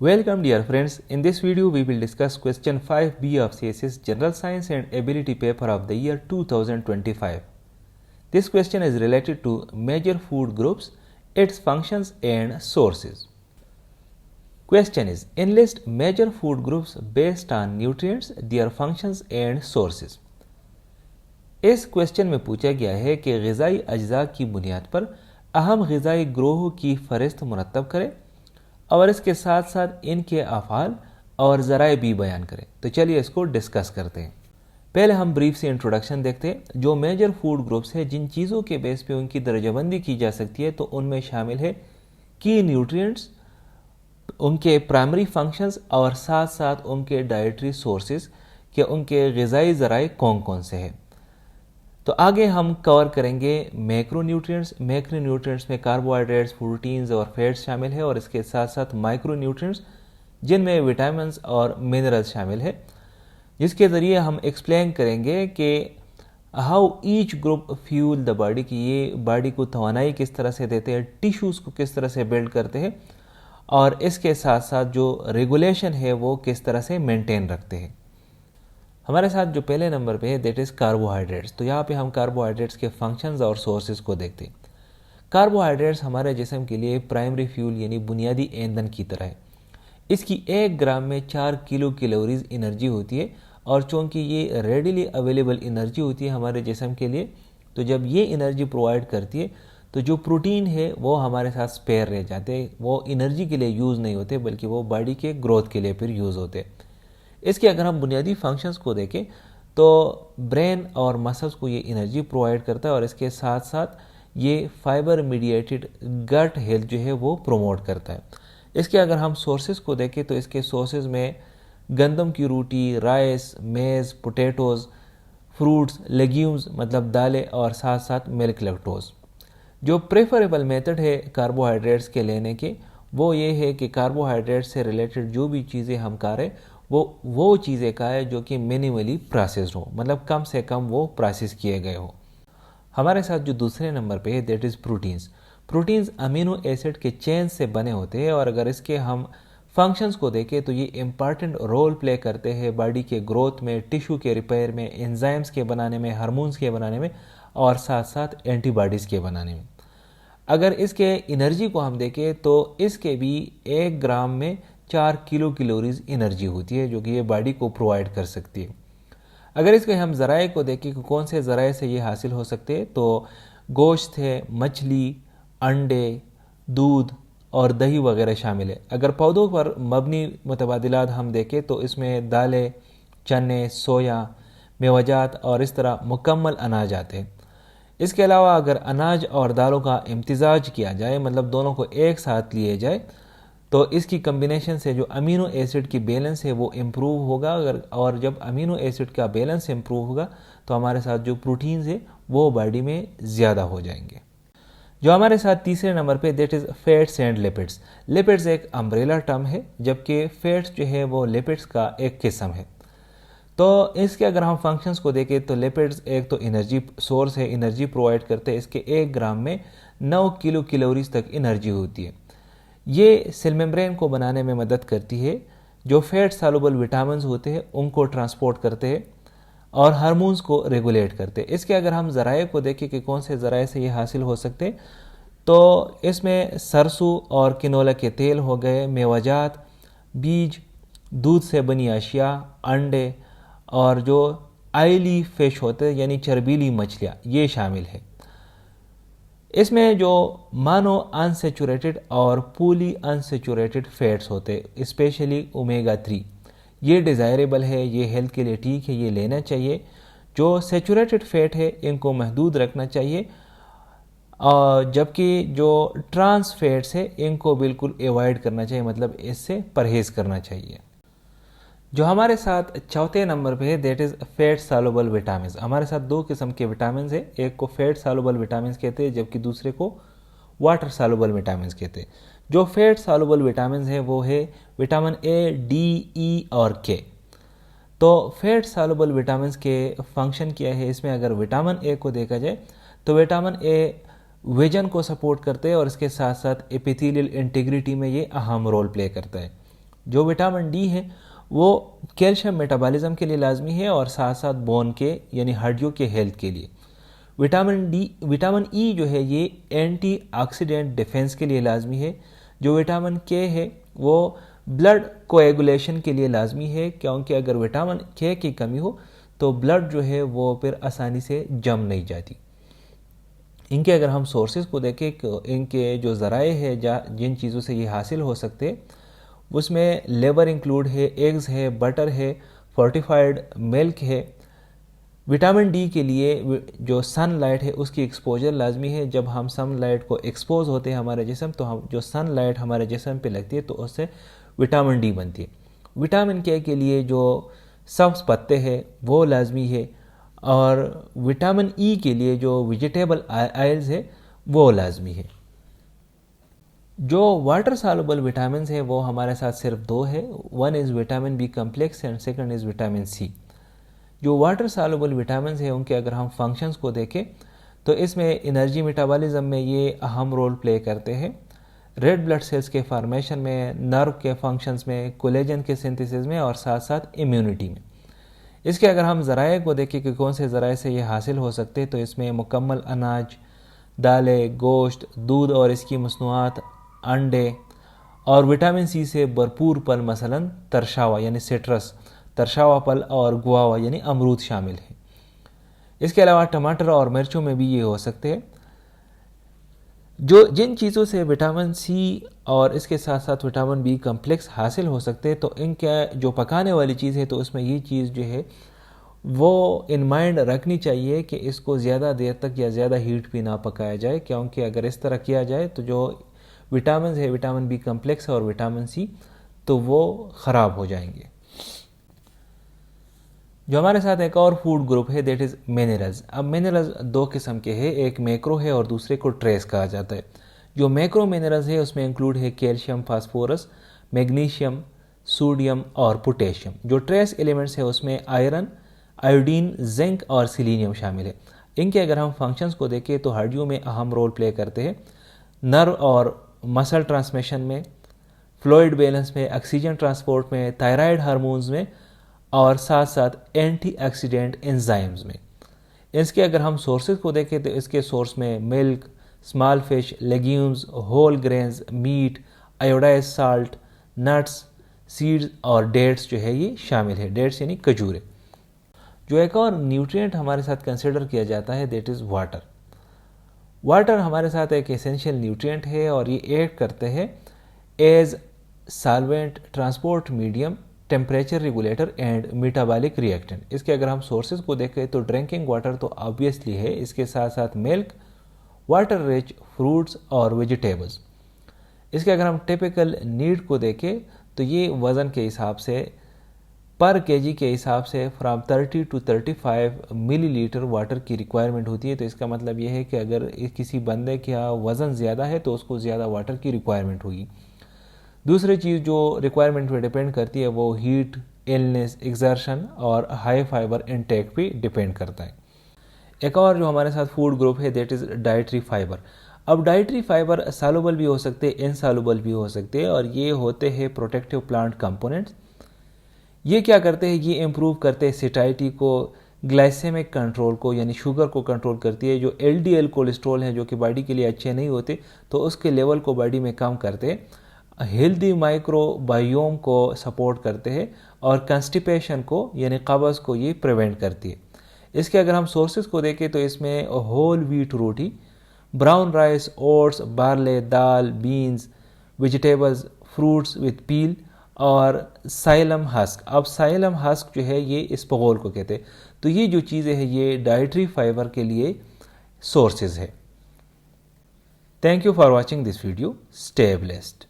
Welcome dear friends, in this video we will discuss question 5b of CSS General Science and Ability paper of the year 2025. This question is related to major food groups, its functions and sources. Question is, enlist major food groups based on nutrients, their functions and sources. इस question में पूछा गया है कि ग़िज़ाई अज्जा की बुनियाद पर अहम ग़िज़ाई ग्रोह की फ़हरिस्त मुरतब करें और इसके साथ साथ इनके अफ़आल और ज़राए भी बयान करें। तो चलिए इसको डिस्कस करते हैं। पहले हम ब्रीफ से इंट्रोडक्शन देखते हैं। जो मेजर फूड ग्रुप्स है, जिन चीज़ों के बेस पे उनकी दर्जाबंदी की जा सकती है, तो उनमें शामिल है की न्यूट्रिएंट्स, उनके प्राइमरी फंक्शंस और साथ साथ उनके डाइटरी सोर्सेज कि उनके ग़िज़ाई ज़राए कौन कौन से हैं। तो आगे हम कवर करेंगे मैक्रोन्यूट्रिएंट्स। मैक्रोन्यूट्रिएंट्स में कार्बोहाइड्रेट्स, प्रोटीन्स और फैट्स शामिल है और इसके साथ साथ माइक्रोन्यूट्रिएंट्स जिनमें विटामिन्स और मिनरल्स शामिल है, जिसके ज़रिए हम एक्सप्लेन करेंगे कि how each group fuel the body, की ये बॉडी को तवानाई किस तरह से देते हैं, टिश्यूज़ को किस तरह से बिल्ड करते हैं और इसके साथ साथ जो रेगुलेशन है वो किस तरह से मेंटेन रखते हैं। हमारे साथ जो पहले नंबर पे है दैट इज़ कार्बोहाइड्रेट्स। तो यहाँ पे हम कार्बोहाइड्रेट्स के फंक्शंस और सोर्सेज को देखते हैं। कार्बोहाइड्रेट्स हमारे जिस्म के लिए प्राइमरी फ्यूल यानी बुनियादी ईंधन की तरह है। इसकी 1 ग्राम में 4 किलो कैलोरीज एनर्जी होती है और चूँकि ये रेडिली अवेलेबल एनर्जी होती है हमारे जिस्म के लिए, तो जब ये एनर्जी प्रोवाइड करती है तो जो प्रोटीन है वो हमारे साथ स्पेयर रह जाते हैं, वो एनर्जी के लिए यूज़ नहीं होते बल्कि वो बॉडी के ग्रोथ के लिए फिर यूज़ होते हैं। इसके अगर हम बुनियादी फंक्शंस को देखें तो ब्रेन और मसल्स को ये एनर्जी प्रोवाइड करता है और इसके साथ साथ ये फाइबर मीडिएटेड गट हेल्थ जो है वो प्रोमोट करता है। इसके अगर हम सोर्सेज को देखें तो इसके सोर्सेज में गंदम की रोटी, राइस, मेज़, पोटैटोज़, फ्रूट्स, लेग्यूम्स मतलब दालें और साथ साथ मिल्क लैक्टोज। जो प्रेफरेबल मेथड है कार्बोहाइड्रेट्स के लेने के वो ये है कि कार्बोहाइड्रेट्स से रिलेटेड जो भी चीज़ें हम खा रहे वो चीज़ें का है जो कि मिनिमली प्रोसेस्ड हो, मतलब कम से कम वो प्रोसेस किए गए हो। हमारे साथ जो दूसरे नंबर पे है that is proteins. Proteins amino acid के चेन से बने होते हैं और अगर इसके हम फंक्शंस को देखें तो ये इम्पॉर्टेंट रोल प्ले करते हैं बॉडी के ग्रोथ में, टिश्यू के रिपेयर में, एंजाइम्स के बनाने में, हार्मोन्स के बनाने में और साथ साथ एंटीबॉडीज़ के बनाने में। अगर इसके एनर्जी को हम देखें तो इसके भी 1 ग्राम में 4 किलो कैलोरीज एनर्जी होती है जो कि ये बॉडी को प्रोवाइड कर सकती है। अगर इसके हम ज़राए को देखें कि कौन से ज़राए से ये हासिल हो सकते हैं तो गोश्त है, मछली, अंडे, दूध और दही वगैरह शामिल है। अगर पौधों पर मबनी मुतबादिलात हम देखें तो इसमें दालें, चने, सोया, मेवाजात और इस तरह मुकम्मल अनाज आते हैं। इसके अलावा अगर अनाज और दालों का इम्तिजाज किया जाए, मतलब दोनों को एक साथ लिए जाए, तो इसकी कम्बिनेशन से जो अमीनो एसिड की बैलेंस है वो इम्प्रूव होगा। और जब अमीनो एसिड का बैलेंस इम्प्रूव होगा तो हमारे साथ जो प्रोटीन्स है वो बॉडी में ज़्यादा हो जाएंगे। जो हमारे साथ तीसरे नंबर पे that is fats and lipids. Lipids एक अम्ब्रेला टर्म है जबकि फैट्स जो है वो लिपिड्स का एक किस्म है। तो इसके अगर हम फंक्शंस को देखें तो लिपिड्स एक तो एनर्जी सोर्स है, एनर्जी प्रोवाइड करते हैं। इसके 1 ग्राम में 9 किलो कैलोरीज तक एनर्जी होती है। ये सेल मेम्ब्रेन को बनाने में मदद करती है। जो फैट सॉल्युबल विटामिन्स होते हैं उनको ट्रांसपोर्ट करते हैं और हार्मोन्स को रेगुलेट करते हैं। इसके अगर हम ज़राए को देखें कि कौन से ज़राए से ये हासिल हो सकते हैं तो इसमें सरसों और किनोला के तेल हो गए, मेवाजात, बीज, दूध से बनी अशिया, अंडे और जो आयली फिश होते हैं यानी चर्बीली मछलियाँ ये शामिल है। इसमें जो मानो अनसेचुरेटेड और पूली अनसेचुरेटेड फैट्स होते स्पेशली ओमेगा 3 ये डिज़ायरेबल है, ये हेल्थ के लिए ठीक है, ये लेना चाहिए। जो सेचुरेटेड फैट है इनको महदूद रखना चाहिए और जबकि जो ट्रांस फैट्स है इनको बिल्कुल अवॉइड करना चाहिए, मतलब इससे परहेज़ करना चाहिए। जो हमारे साथ चौथे नंबर पे है that is fat soluble vitamins. हमारे साथ 2 किस्म के विटामिन्स है, एक को फैट सॉल्युबल विटामिन्स कहते हैं जबकि दूसरे को वाटर सॉल्युबल विटामिन्स कहते हैं। जो फैट सॉल्युबल विटामिन्स है वो है विटामिन ए, डी, ई और के। तो फैट सॉल्युबल विटामिन्स के फंक्शन क्या है, इसमें अगर विटामिन ए को देखा जाए तो विटामिन ए विजन को सपोर्ट करते हैं और इसके साथ साथ एपिथेलियल इंटीग्रिटी में ये अहम रोल प्ले करता है। جو وٹامن ڈی ہے وہ کیلشیم میٹابالزم کے لیے لازمی ہے اور ساتھ ساتھ بون کے یعنی ہڈیوں کے ہیلتھ کے لیے. وٹامن ای جو ہے یہ اینٹی آکسیڈنٹ ڈیفینس کے لیے لازمی ہے. جو وٹامن کے ہے وہ بلڈ کوایگولیشن کے لیے لازمی ہے، کیونکہ اگر وٹامن کے کی کمی ہو تو بلڈ جو ہے وہ پھر آسانی سے جم نہیں جاتی. ان کے اگر ہم سورسز کو دیکھیں، ان کے جو ذرائع ہے جن چیزوں سے یہ حاصل ہو سکتے اس میں لیور انکلوڈ ہے، ایگز ہے، بٹر ہے، فورٹیفائڈ ملک ہے. وٹامن ڈی کے لیے جو سن لائٹ ہے اس کی ایکسپوجر لازمی ہے. جب ہم سن لائٹ کو ایکسپوز ہوتے ہیں ہمارے جسم تو جو سن لائٹ ہمارے جسم پہ لگتی ہے تو اس سے وٹامن ڈی بنتی ہے. وٹامن کے لیے جو سبز پتے ہیں وہ لازمی ہے، اور وٹامن ای کے لیے جو ویجیٹیبل آئلز ہے وہ لازمی ہے. جو واٹر سالوبل وٹامنز ہیں وہ ہمارے ساتھ صرف 2 ہے. One is vitamin B complex and second is vitamin C. جو واٹر سالوبل وٹامنز ہیں ان کے اگر ہم فنکشنز کو دیکھیں تو اس میں انرجی میٹابولزم میں یہ اہم رول پلے کرتے ہیں، ریڈ بلڈ سیلز کے فارمیشن میں، نرو کے فنکشنز میں، کولیجن کے سنتھیسس میں اور ساتھ ساتھ امیونٹی میں. اس کے اگر ہم ذرائع کو دیکھیں کہ کون سے ذرائع سے یہ حاصل ہو سکتے تو اس میں مکمل اناج، دالیں، گوشت، دودھ اور اس کی مصنوعات، انڈے، اور وٹامن سی سے بھرپور پھل مثلا ترشاوا یعنی سٹرس، ترشاوا پھل اور گواوا یعنی امرود شامل ہیں. اس کے علاوہ ٹماٹر اور مرچوں میں بھی یہ ہو سکتے ہیں. جن چیزوں سے وٹامن سی اور اس کے ساتھ ساتھ وٹامن بی کمپلیکس حاصل ہو سکتے تو ان کا جو پکانے والی چیز ہے تو اس میں یہ چیز جو ہے وہ ان مائنڈ رکھنی چاہیے کہ اس کو زیادہ دیر تک یا زیادہ ہیٹ پہ نہ پکایا جائے، کیونکہ اگر اس طرح کیا جائے تو جو وٹامنز ہے، وٹامن بی کمپلیکس اور وٹامن سی، تو وہ خراب ہو جائیں گے. جو ہمارے ساتھ ایک اور فوڈ گروپ ہے دیٹ از منرلز. اب منرلز 2 قسم کے ہیں، ایک میکرو ہے اور دوسرے کو ٹریس کہا جاتا ہے. جو میکرو منرلز ہے اس میں انکلوڈ ہے کیلشیم، فاسفورس، میگنیشیم، سوڈیم اور پوٹیشیم. جو ٹریس ایلیمنٹس ہے اس میں آئرن، آیوڈین، زنک اور سیلینیم شامل ہے. ان کے اگر ہم فنکشنز کو دیکھیں تو ہڈیوں میں اہم رول پلے کرتے ہیں، نرو اور مسل ٹرانسمیشن میں، فلوئڈ بیلنس میں، آکسیجن ٹرانسپورٹ میں، تھائرائیڈ ہارمونز میں اور ساتھ ساتھ اینٹی آکسیڈنٹ انزائمز میں. اس کے اگر ہم سورسز کو دیکھیں تو اس کے سورس میں milk, small fish, legumes, whole grains, meat, iodized salt, nuts, seeds اور ڈیٹس جو ہے یہ شامل ہے. ڈیٹس یعنی کھجورے. جو ایک اور نیوٹرینٹ ہمارے ساتھ کنسیڈر کیا جاتا ہے دیٹ از واٹر. واٹر ہمارے ساتھ ایک اسینشیل نیوٹرینٹ ہے اور یہ ایڈ کرتے ہیں as solvent, transport medium, temperature regulator and metabolic reactant. اس کے اگر ہم سورسز کو دیکھیں تو ڈرنکنگ واٹر تو آبویسلی ہے، اس کے ساتھ ساتھ ملک، واٹر ریچ فروٹس اور ویجیٹیبلز. اس کے اگر ہم ٹیپیکل نیڈ کو دیکھیں تو یہ وزن کے حساب سے پر کے جی کے حساب سے فرام 30 to 35 ملی لیٹر واٹر کی ریکوائرمنٹ ہوتی ہے. تو اس کا مطلب یہ ہے کہ اگر کسی بندے کا وزن زیادہ ہے تو اس کو زیادہ واٹر کی ریکوائرمنٹ ہوگی. دوسری چیز جو ریکوائرمنٹ پہ ڈیپینڈ کرتی ہے وہ ہیٹ، ایلنس، ایگزرشن اور ہائی فائبر انٹیک پہ ڈیپینڈ کرتا ہے. ایک اور جو ہمارے ساتھ فوڈ گروپ ہے دیٹ از ڈائٹری فائبر. اب ڈائٹری فائبر سالوبل بھی ہو سکتے، انسالوبل بھی ہو سکتے، اور یہ ہوتے ہیں پروٹیکٹیو پلانٹ کمپوننٹس. یہ کیا کرتے ہیں؟ یہ امپروو کرتے ہیں سیٹائٹی کو، گلائسیمک کنٹرول کو یعنی شوگر کو کنٹرول کرتی ہے. جو ایل ڈی ایل کولیسٹرول ہیں جو کہ باڈی کے لیے اچھے نہیں ہوتے تو اس کے لیول کو باڈی میں کم کرتے ہیں. ہیلدی مائکرو بائیوم کو سپورٹ کرتے ہیں اور کنسٹیپیشن کو یعنی قبض کو یہ پریونٹ کرتی ہے. اس کے اگر ہم سورسز کو دیکھیں تو اس میں ہول ویٹ روٹی، براؤن رائس، اوٹس، بارلے، دال، بینز، ویجیٹیبلز، فروٹس وتھ پیل اور سائلم ہسک. اب سائلم ہسک جو ہے یہ اسپغول کو کہتے ہیں. تو یہ جو چیزیں ہیں یہ ڈائٹری فائبر کے لیے سورسز ہے. Thank you for watching this video. Stay blessed.